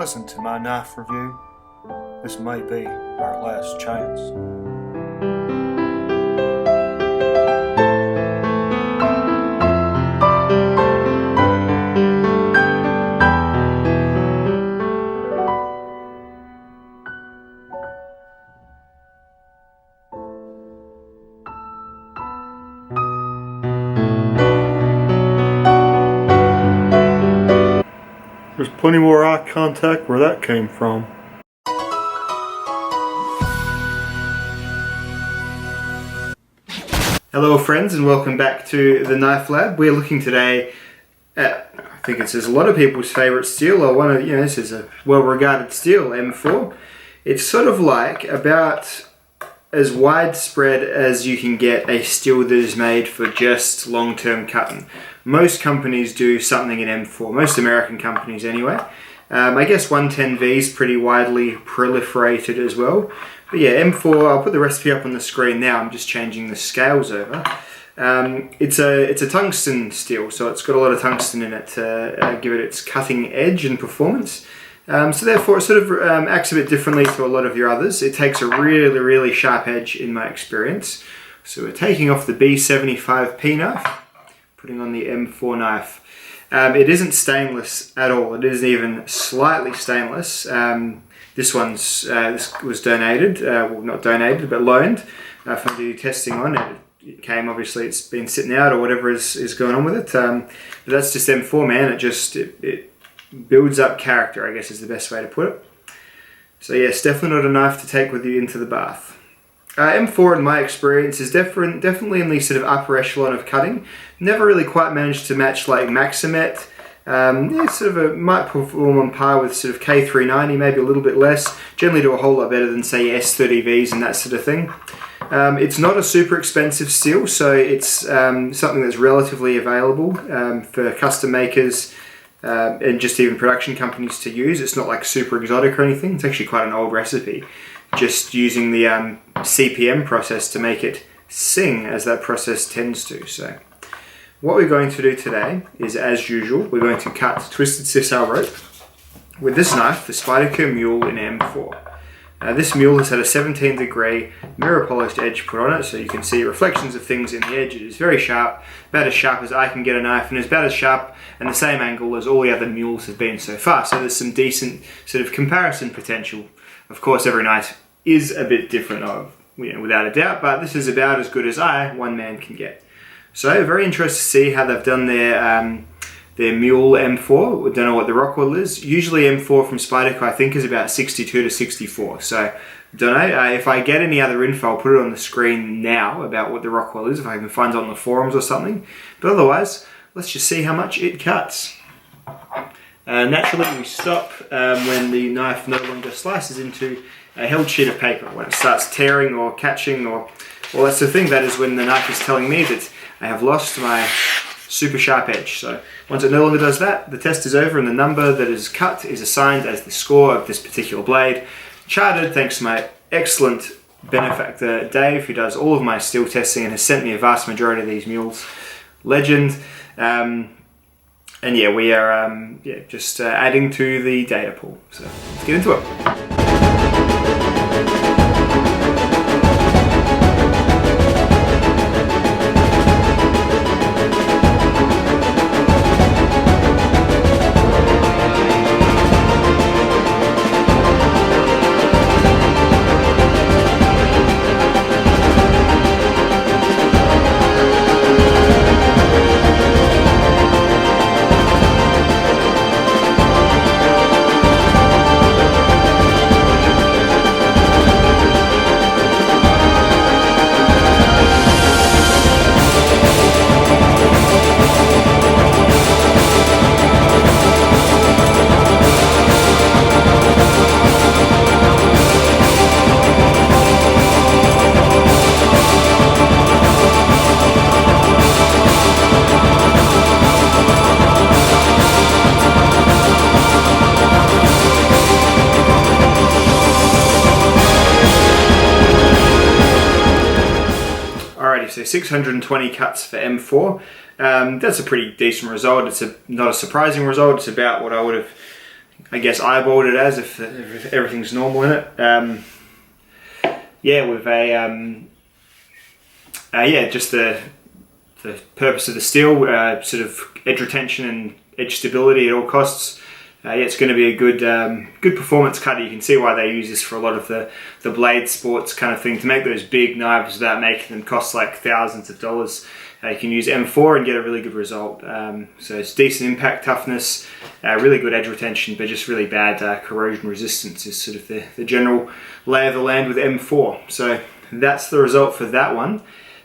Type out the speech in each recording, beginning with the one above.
listen to my knife review. This may be our last chance. There's plenty more eye contact where that came from. Hello friends, and welcome back to the Knife Lab. We're looking today at, I think it's a lot of people's favourite steel, or one of, this is a well-regarded steel, M4. It's sort of like about as widespread as you can get a steel that is made for just long-term cutting. Most companies do something in M4, most American companies anyway. I guess 110V is pretty widely proliferated as well. But yeah, M4, I'll put the recipe up on the screen now, I'm just changing the scales over. It's a tungsten steel, so it's got a lot of tungsten in it to give it its cutting edge and performance. So therefore it sort of acts a bit differently to a lot of your others. It takes a really sharp edge in my experience. So we're taking off the B75P knife, putting on the M4 knife. It isn't stainless at all. It isn't even slightly stainless. This was donated, well not donated, but loaned from the testing on it. It came, obviously it's been sitting out or whatever is going on with it. But that's just M4, man. It builds up character, I guess is the best way to put it. So yes, definitely not a knife to take with you into the bath. M4 in my experience is definitely in the sort of upper echelon of cutting. Never really quite managed to match like Maximet. Might perform on par with sort of K390, maybe a little bit less. Generally do a whole lot better than say S30Vs and that sort of thing. It's not a super expensive steel, so it's something that's relatively available for custom makers and just even production companies to use. It's not like super exotic or anything. It's actually quite an old recipe. Just using the CPM process to make it sing as that process tends to. So what we're going to do today is, as usual, we're going to cut twisted sisal rope with this knife, the Spyderco Mule in M4. This Mule has had a 17-degree mirror polished edge put on it, so you can see reflections of things in the edge. It is very sharp, about as sharp as I can get a knife, and it's about as sharp and the same angle as all the other Mules have been so far. So there's some decent sort of comparison potential. Of course, every knife is a bit different, without a doubt, but this is about as good as one man can get. So very interested to see how they've done their Mule M4. We don't know what the Rockwell is. Usually M4 from Spyderco I think is about 62 to 64. So don't know. If I get any other info, I'll put it on the screen now about what the Rockwell is, if I can find it on the forums or something. But otherwise, let's just see how much it cuts. Naturally we stop when the knife no longer slices into a held sheet of paper. When it starts tearing or catching, or well, that's the thing, that is when the knife is telling me that I have lost my super sharp edge. So once it no longer does that, the test is over and the number that is cut is assigned as the score of this particular blade. Charted thanks to my excellent benefactor Dave, who does all of my steel testing and has sent me a vast majority of these mules. Legend. And yeah, we are just adding to the data pool. So let's get into it. So 620 cuts for M4. That's a pretty decent result. It's not a surprising result. It's about what I would have I guess, eyeballed it as, if everything's normal in it. Yeah, with a just the purpose of the steel, sort of edge retention and edge stability at all costs. Yeah, it's going to be a good performance cutter. You can see why they use this for a lot of the blade sports kind of thing, to make those big knives without making them cost like thousands of dollars. You can use M4 and get a really good result. So it's decent impact toughness, really good edge retention, but just really bad corrosion resistance is sort of the general lay of the land with M4. So that's the result for that one.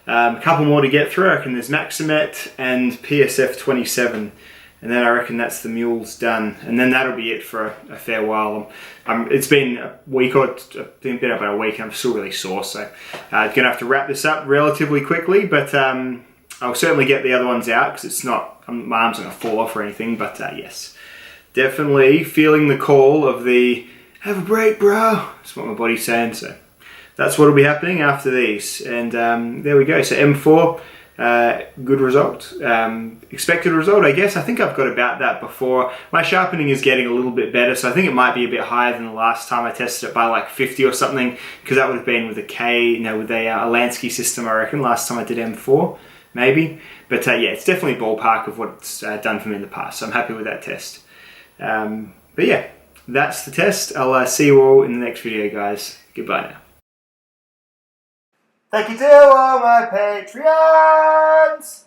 A couple more to get through. I reckon there's Maximet and PSF 27. And then I reckon that's the Mule's done, and then that'll be it for a fair while. It's been a week or been about a week, and I'm still really sore, so I'm gonna have to wrap this up relatively quickly. But I'll certainly get the other ones out, because it's not, my arm's not gonna fall off or anything. But yes, definitely feeling the call of the "have a break, bro." That's what my body's saying. So that's what'll be happening after these. And there we go. So M4. Good result, expected result, I guess. I think I've got about that before. My sharpening is getting a little bit better, so I think it might be a bit higher than the last time I tested it by like 50 or something, because that would have been with a with a Lansky system, I reckon, last time I did M4, maybe. But yeah, it's definitely ballpark of what it's done for me in the past, so I'm happy with that test. But yeah, that's the test. I'll see you all in the next video, guys. Goodbye now. Thank you to all my Patreons!